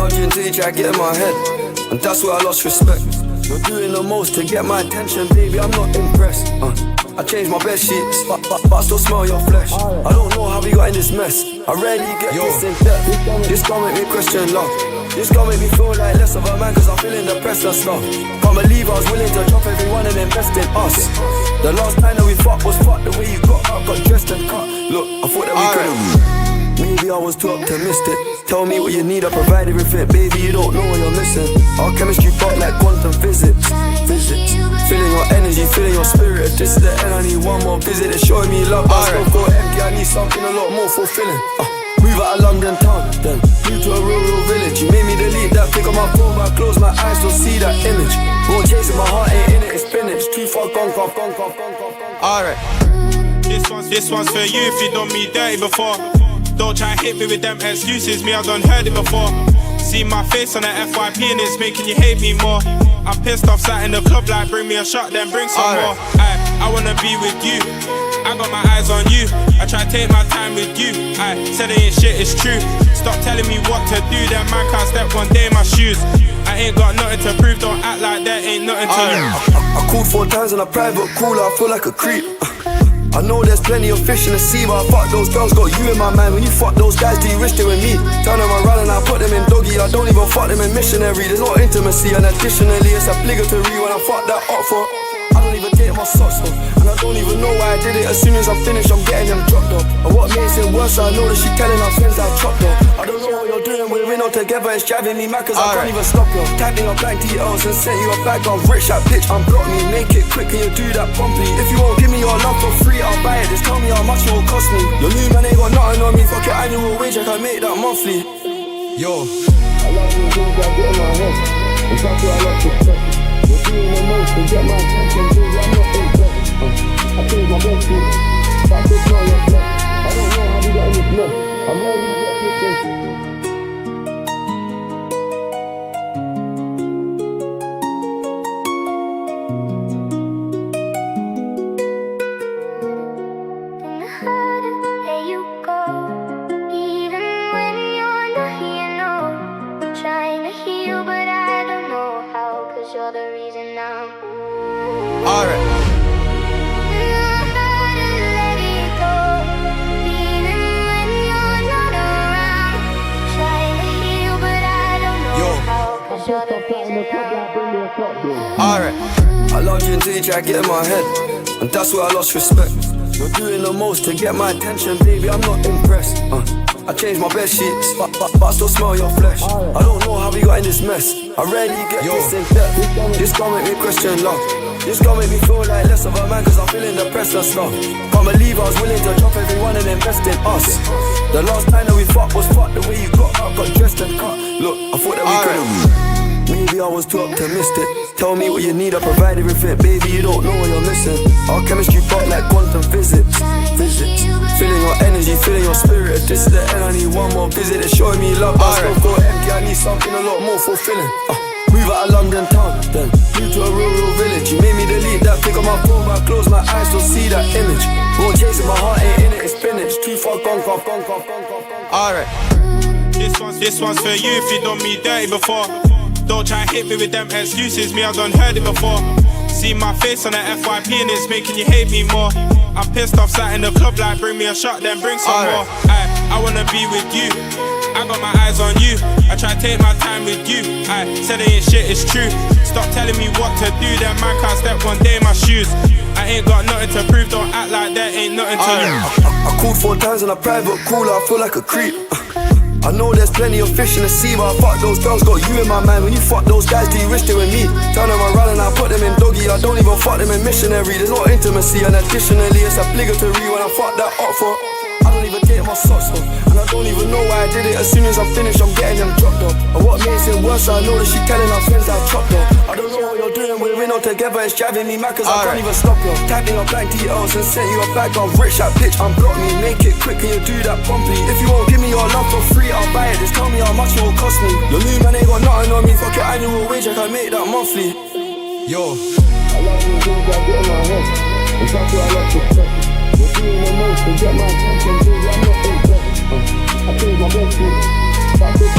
loved you until you tried to get in my head, and that's where I lost respect. You're doing the most to get my attention, baby, I'm not impressed. I changed my bed sheets, but I still smell your flesh. I don't know how we got in this mess. I rarely get this in depth. This gon' make me question love. This gon' make me feel like less of a man, cause I'm feeling depressed and stuff. Can't believe I was willing to drop everyone and invest in us. The last time that we fucked was fucked. The way you got up, got dressed and cut. Look, I thought that we could've. Maybe I was too optimistic. Tell me what you need, I provide everything. Baby, you don't know what you're missing. Our chemistry felt like quantum physics. Feeling your energy, feeling your spirit. If this is the end, I need one more visit. It's showing me love, but I still feel empty. I need something a lot more fulfilling. Move out of London town, then move to a rural village. You made me delete that pic on my phone, but I close my eyes, don't see that image. Won't chase it, my heart ain't in it, it's spinach. Too far gone. Alright. This one's for you if you done me dirty before. Don't try hit me with them excuses, me I done heard it before. See my face on the FYP and it's making you hate me more. I'm pissed off, sat in the club like bring me a shot, then bring some more. I wanna be with you, I got my eyes on you. I try to take my time with you, said it ain't shit, it's true. Stop telling me what to do, that man can't step one day in my shoes. I ain't got nothing to prove, don't act like there ain't nothing to lose. I called 4 times on a private call, I feel like a creep. I know there's plenty of fish in the sea, but I fuck those girls, got you in my mind. When you fuck those guys, do you wish they were me? Turn them around and I put them in doggy. I don't even fuck them in missionary. There's no intimacy, and additionally it's obligatory when I fuck that up for. I don't even take my socks off, and I don't even know why I did it. As soon as I'm finished, I'm getting them dropped off. And what makes it worse, I know that she telling her friends I chopped off. I don't know what you're doing, we're in all together, it's driving me mad, cause I can't even stop you. Tapping up blank details and sent you a bag of rich, that bitch unblock me. Make it quick, can you do that promptly? If you won't give me your love for free, I'll buy it. Just tell me how much it will cost me. Your new man ain't got nothing on me, fuck your annual wage, I can make that monthly. Yo, I love you, things I get in my head, and that's what I like to check. You're doing the most to get my attention, baby, I'm not impressed. I changed my bed sheets, that bitch smell your flesh. I don't know how we got in this mess. I'm ready to get this thing. I loved you until you tried to get in my head, and that's where I lost respect. You're doing the most to get my attention, baby, I'm not impressed. I changed my bed sheets, but I still smell your flesh. I don't know how we got in this mess. I rarely get this in depth. This gon' make me question love. This gon' make me feel like less of a man, cause I'm feeling depressed and stuff. Can't believe I was willing to drop everyone and invest in us. The last time that we fucked was fucked. The way you got up, got dressed and cut. Look, I thought that we could've. Maybe I was too optimistic. Tell me what you need, I provide everything. Baby, you don't know what you're missing. Our chemistry felt like quantum physics. Feeling your energy, feeling your spirit. If this is the end, I need one more visit. It's showing me love, but I still feel empty. I need something a lot more fulfilling. Move out of London town, then move to a rural village. You made me delete that pic on my phone, but I close my eyes, don't see that image. Won't chase it, my heart ain't in it, it's spinach. Too far gone. Alright. This one's for you if you done me dirty before. Don't try hit me with them excuses, me I done heard it before. See my face on the FYP and it's making you hate me more. I'm pissed off, sat in the club like bring me a shot, then bring some more. I wanna be with you, I got my eyes on you. I try to take my time with you, said it ain't shit, it's true. Stop telling me what to do, that man can't step one day in my shoes. I ain't got nothing to prove, don't act like there ain't nothing to lose. I called 4 times on a private call, I feel like a creep. I know there's plenty of fish in the sea, but I fuck those girls, got you in my mind. When you fuck those guys, do you wish they were me? Turn them around and I put them in doggy. I don't even fuck them in missionary. There's no intimacy, and additionally it's obligatory when I fuck that up for. I don't even take my socks off, and I don't even know why I did it. As soon as I'm finished, I'm getting them dropped off. And what makes it worse, I know that she telling her friends I chopped off. I don't know what you're doing, we're in all together, it's driving me mad, cause I can't even stop you. Tapping up blank details and sent you a bag of rich, that bitch unblock me. Make it quick, can you do that promptly? If you won't give me your love for free, I'll buy it. Just tell me how much it will cost me. Your new man ain't got nothing on me, fuck your annual wage, I can make that monthly. Yo, I love you, things I get in my head, and that's what I like to check. You're doing the most to get my attention, baby, I'm not impressed. I changed my bed sheets, that bitch